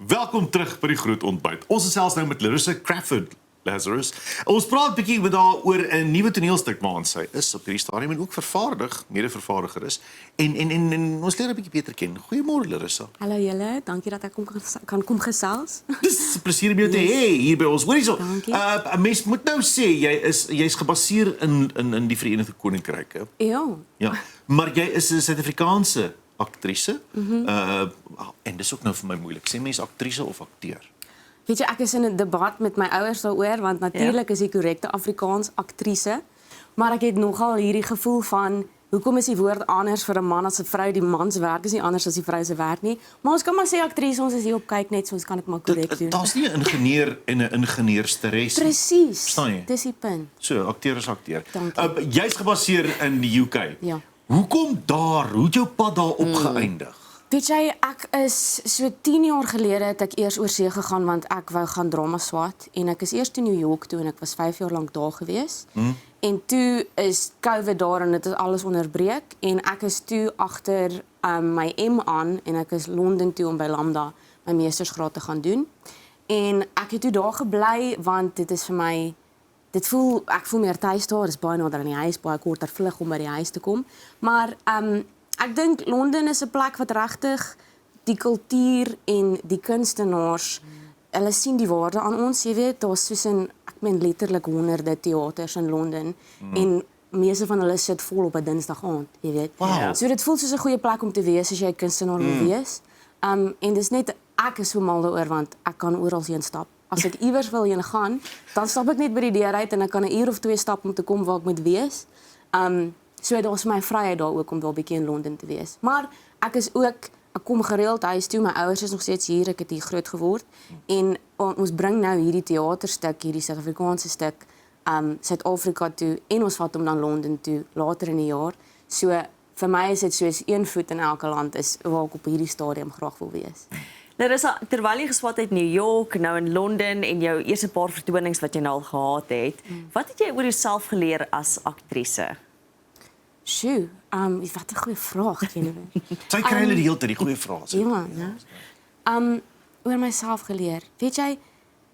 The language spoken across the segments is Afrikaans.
Welkom terug by die groot ontbyt. Ons gesels nou met Larissa Crawford. Lazarus. Ons praat bietjie met haar oor 'n nuwe toneelstuk waarin sy is op hierdie stadium en ook mede-vervaardiger is. En ons leer 'n bietjie beter ken. Goeiemôre Larissa. Hallo julle, dankie dat ek kan kom gesels. Dis 'n plesier om jou te hê hier by ons. Hoorie so. Dankie. 'n Mens moet nou sê jy's gebaseer in die Verenigde Koninkryk, hè? Ja. Maar jy is 'n Suid-Afrikaanse aktrise. En dis ook nou vir my moeilik. Sê mens aktrise of akteur? Weet jy, ek is in 'n debat met my ouers daaroor want natuurlik is die korrekte Afrikaans aktrise, maar ek het nogal hierdie gevoel van hoekom is die woord anders vir 'n man as 'n vrou? Die man se werk is nie anders as die vrou se werk nie. Maar ons kan maar sê aktrise, ons is hier op kyk net, so ons kan dit maar korrek doen. Daar's nie 'n ingenieur en 'n ingenieursteres. Presies. Verstaan jy? Dis die punt. So, akteur is akteur. Dankie. Jy's gebaseer in die UK. Ja. Hoekom daar? Hoe het jou pad daar opgeëindig? Weet jy, ek is so 10 jaar gelede het ek eers oor see gegaan want ek wou gaan drama swat en ek is eers toe New York toe en ek was 5 jaar lank daar gewees. En toe is COVID daar en dit is alles onderbreek en ek is toe agter my M aan en ek is Londen toe om by Lambda my meestersgraad te gaan doen. En ek het toe daar gebly want dit is vir my ek voel meer tuis daar, dis baie nader aan die huis, baie korter vlug om by die huis te kom. Maar ek dink Londen is 'n plek wat regtig die kultuur en die kunstenaars, hulle sien die waarde aan ons, jy weet, daar's soos ek meen letterlik honderde teaters in Londen en meeste van hulle sit vol op 'n Dinsdag aand, jy weet. Wow. So dit voel soos 'n goeie plek om te wees as jy 'n kunstenaar wil wees. En dis net ek is so mal daaroor want ek kan oral heen stap. As ek iewers wil heen gaan, dan stap ek net by die deur uit en ek kan 'n uur of 2 stap om te kom waar ek moet wees. So daar's my vryheid daar ook om daar 'n bietjie in Londen te wees. Maar ek kom gereeld huis toe, my ouers is nog steeds hier, ek het hier groot geword en ons bring nou hierdie teaterstuk, hierdie Suid-Afrikaanse stuk, Suid-Afrika toe en ons vat hom dan Londen toe later in die jaar. So vir my is dit soos een voet in elke land is waar ek op hierdie stadium graag wil wees. Larissa, terwyl jy geswat het in New York, nou in Londen en jou eerste paar vertonings wat jy nou al gehad het, wat het jy oor jouself geleer as aktrise? Sjoe, wat 'n goeie vraag, Jennifer. Sy kry hulle die hele tyd die goeie vrae. Ja, ja. Oor myself geleer. Weet jy,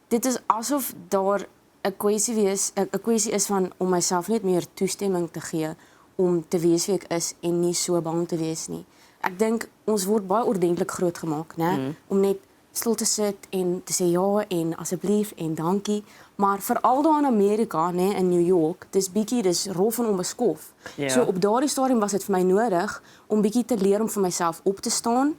dit is asof daar 'n kwessie is van om myself net meer toestemming te gee om te wees wie ek is en nie so bang te wees nie. Ek dink ons word baie ordentlik grootgemaak, né? Om net stil te sit en te sê ja en asseblief en dankie, maar veral daar in Amerika, né, in New York, dis rof en onbeskof. Ja. So op daardie stadium was dit vir my nodig om bietjie te leer om vir myself op te staan,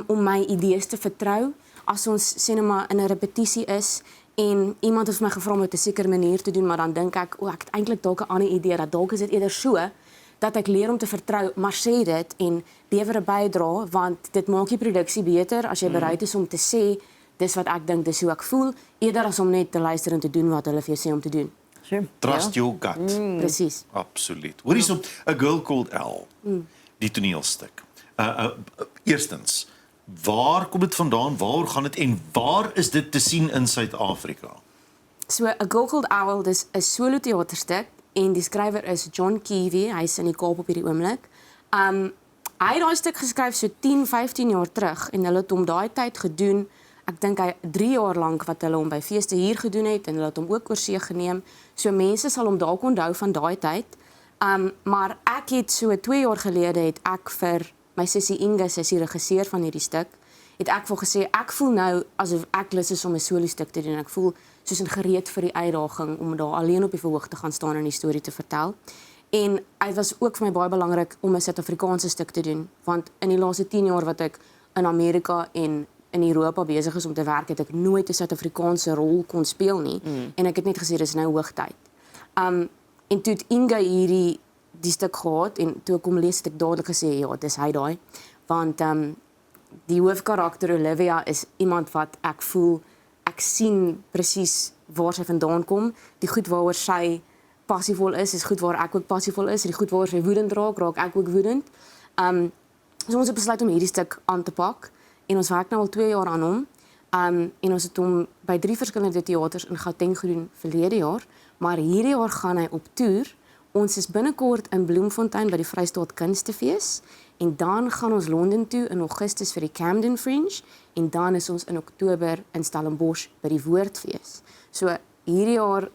om my idees te vertrou. As ons sê net maar in 'n repetisie is en iemand het vir my gevra om dit op 'n sekere manier te doen, maar dan dink ek, ek het eintlik dalk 'n ander idee, dat dalk is dit eerder so dat ek leer om te vertrou, maar sê dit en lewer 'n bydrae, want dit maak die produksie beter as jy bereid is om te sê dis wat ek dink, dis hoe ek voel, eerder as om net te luister en te doen wat hulle vir jou sê om te doen. Sure. Trust your gut. Presies. Absoluut. Hoorie so, A Girl Called Elle. Die toneelstuk. Eerstens, waar kom dit vandaan? Waar gaan dit en waar is dit te sien in Suid-Afrika? So, A Girl Called Elle, dis 'n solo teaterstuk en die skrywer is John Keavy, hy's in die Kaap op hierdie oomblik. Hy het daai stuk geskryf so 10, 15 jaar terug en hulle het hom daai tyd gedoen. Ek dink hy 3 jaar lank wat hulle hom by feeste hier gedoen het en hulle het hom ook oor see geneem. So mense sal hom dalk onthou van daai tyd. Maar ek het so 2 jaar gelede het ek vir my sussie Inga, sy is die regisseur van hierdie stuk, het ek vir gesê ek voel nou asof ek lus is om 'n solo stuk te doen. Ek voel soos 'n gereed vir die uitdaging om daar alleen op die verhoog te gaan staan en die storie te vertel. En dit was ook vir my baie belangrik om 'n Suid-Afrikaanse stuk te doen, want in die laaste 10 jaar wat ek in Amerika en in Europa besig is om te werk, het ek nooit 'n Suid-Afrikaanse rol kon speel nie. En ek het net gesê dis nou hoogtyd. En toe het Inga die stuk gehad en toe ek hom lees het ek dadelik gesê ja, dis hy daai, want die hoofkarakter Olivia is iemand wat ek voel ek sien presies waar sy vandaan kom, die goed waaroor sy passievol is goed waar ek ook passievol is, die goed waaroor sy woedend raak ek ook woedend. So ons het besluit om hierdie stuk aan te pak en ons werk nou al 2 jaar aan hom. En ons het hom by 3 verskillende teaters in Gauteng gedoen verlede jaar, maar hierdie jaar gaan hy op toer ons is binnekort in Bloemfontein by die Vrystaat Kunstefees en dan gaan ons Londen toe in Augustus vir die Camden Fringe en dan is ons in Oktober in Stellenbosch by die Woordfees. So hierdie jaar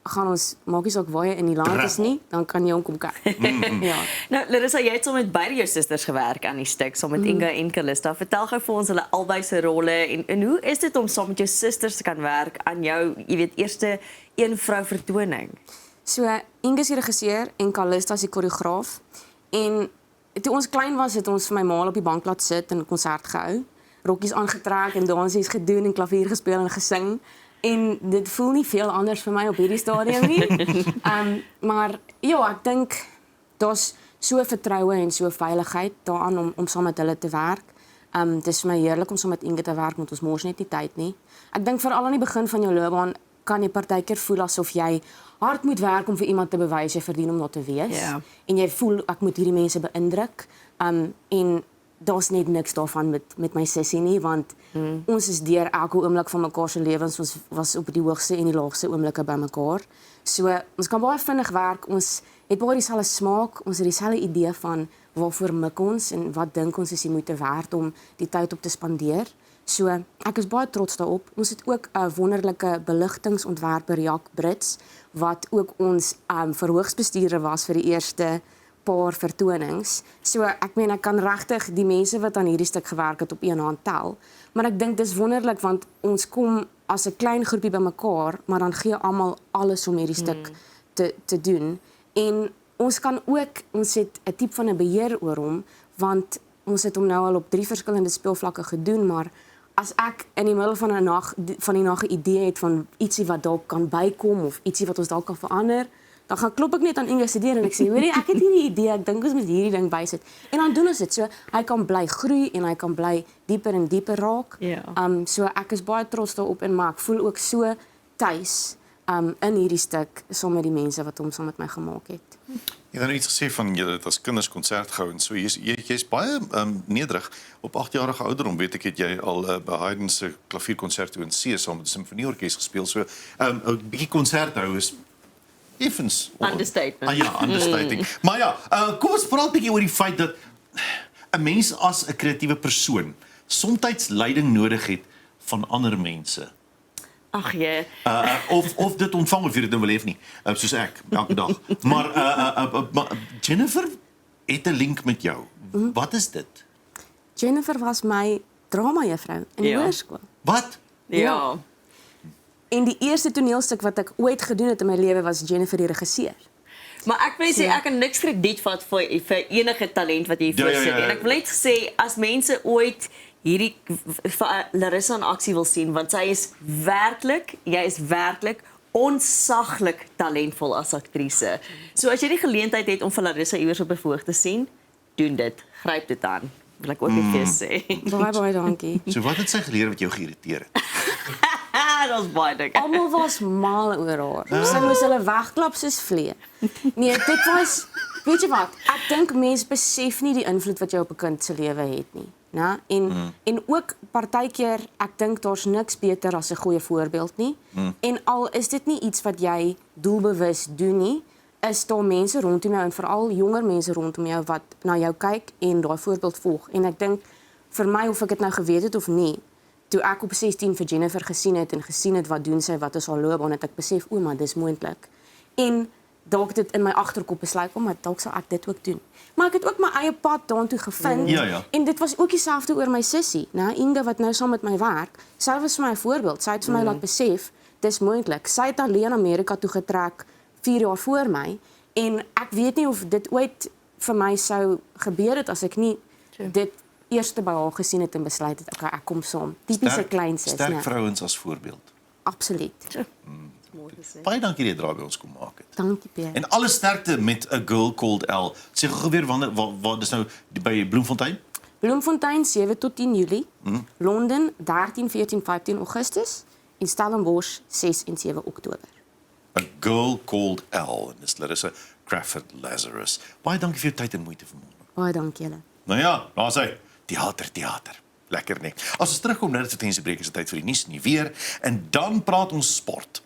gaan ons, maak nie saak waar jy in die land is nie, dan kan jy hom kom kyk. Ja. Nou, Larissa, jy het saam met beide jou susters gewerk aan die stuk, saam met Inga en Calista. Vertel gou vir ons hulle albei se rolle en hoe is dit om saam met jou susters te kan werk aan jou, jy weet, eerste een vrou vertoning? So Inga is die regisseur en Calista is die koreograaf. En toe ons klein was, het ons vir my ma op die bank laat sit en 'n konsert gehou. Rokkies aangetrek en dansies gedoen en klavier gespeel en gesing. En dit voel nie veel anders vir my op hierdie stadium nie. Maar ja, ek dink daar's so vertroue en so veiligheid daaraan om saam met hulle te werk. Dit is vir my heerlik om saam met Inga te werk, want ons mors net nie tyd nie. Ek dink veral aan die begin van jou loopbaan kan jy partykeer voel asof jy hard moet werk om vir iemand te bewys jy verdien om daar te wees. Ja. En jy voel ek moet hierdie mense beïndruk. En daar's net niks daarvan met my sussie nie, want ons is deur elke oomblik van mekaar se lewens, ons was op die hoogste en die laagste oomblikke by mekaar. So ons kan baie vinnig werk, ons het baie dieselfde smaak, ons het dieselfde idee van waarvoor mik ons en wat dink ons is die moeite werd om die tyd op te spandeer. So ek is baie trots daarop. Ons het ook 'n wonderlike beligtingsontwerper Jack Brits wat ook ons verhoogsbestuurder was vir die eerste paar vertonings. So ek meen ek kan regtig die mense wat aan hierdie stuk gewerk het op een hand tel. Maar ek dink dis wonderlik want ons kom as 'n klein groepie bymekaar, maar dan gee almal alles om hierdie stuk te doen. En ons kan ook, ons het 'n tipe van 'n beheer oor hom, want ons het hom nou al op 3 verskillende speelvlakke gedoen, maar as ek in die middel van 'n nag van die nag 'n idee het van ietsie wat dalk kan bykom of ietsie wat ons dalk kan verander, dan gaan klop ek net aan Inga se deur en ek sê, hoorie, ek het hierdie idee, ek dink ons moet hierdie ding bysit. En dan doen ons dit. So hy kan bly groei en hy kan bly dieper en dieper raak. Ja. So ek is baie trots daarop en maar ek voel ook so tuis in hierdie stuk saam met die mense wat hom saam met my gemaak het. Jy het nou iets gesê van jy het as kinders konsert gehou en so jy's baie nederig. Op 8-jarige ouderdom weet ek het jy al by Haydn se klavierkonserto in C saam met die simfonieorkes gespeel. So 'n bietjie konsert hou is effens Understatement. Ja, understating. Maar ja, kom ons praat 'n bietjie oor die feit dat 'n mens as 'n kreatiewe persoon soms leiding nodig het van ander mense. Ag jee. Of dit ontvang of jy dit nou wil hê nie, soos ek elke dag. Maar Jennifer het 'n link met jou. Wat is dit? Jennifer was my drama-juffrou in die Ja. hoërskool. Wat? Ja. En die eerste toneelstuk wat ek ooit gedoen het in my lewe was Jennifer die regisseur. Maar ek wil sê ek kan niks krediet vat vir enige talent wat jy voorsit. ja. En ek wil net sê as mense ooit hierdie Larissa in aksie wil sien, want jy is werklik onsaglik talentvol as aktrise. So as jy die geleentheid het om vir Larissa iewers op 'n verhoog te sien, doen dit. Gryp dit aan. Wil ek ook net vir jou sê. Baie dankie. So wat het sy geleer wat jou geïrriteer het? Dat was baie dik. Almal was mal oor haar. Sy moes hulle wegklap soos vlee. Nee, dit was, weet jy wat? Ek dink mense besef nie die invloed wat jy op 'n kind se lewe het nie, né? En ook partykeer, ek dink daar's niks beter as 'n goeie voorbeeld nie. En al is dit nie iets wat jy doelbewus doen nie, is daar mense rondom jou en veral jonger mense rondom jou wat na jou kyk en daai voorbeeld volg. En ek dink vir my of ek dit nou geweet het of nie, toe ek op 16 vir Jennifer gesien het wat doen sy, wat is haar loopbaan, het ek besef, o, maar dis moontlik. En dalk dit in my agterkop besluit kom, maar dalk sal ek dit ook doen. Maar ek het ook my eie pad daartoe gevind. Ja. En dit was ook dieselfde oor my sussie, né? Inga wat nou saam met my werk. Sy was vir my 'n voorbeeld. Sy het vir my laat besef, dis moontlik. Sy het alleen Amerika toe getrek 4 jaar voor my en ek weet nie of dit ooit vir my sou gebeur het as ek nie dit eerste by haar gesien het en besluit het ek kom saam. Tipiese klein sis, Sterk né? vrouens as voorbeeld. Absoluut. Baie dankie dat jy draai by ons kom maak het. Dankie Pierre. En alle sterkte met A Girl Called L. Sê gou weer wanneer waar dis nou by Bloemfontein? Bloemfontein 7 tot 10 Julie. Londen 13, 14, 15 Augustus en Stellenbosch 6 en 7 Oktober. A Girl Called L. En dis Larissa Crawford Lazarus. Baie dankie vir jou tyd en moeite vanmôre. Baie dankie julle. Nou ja, daar's hy. Theater. Lekker nie. As ons terugkom nou dat dit tense breek is dit tyd vir die nuus en die weer en dan praat ons sport.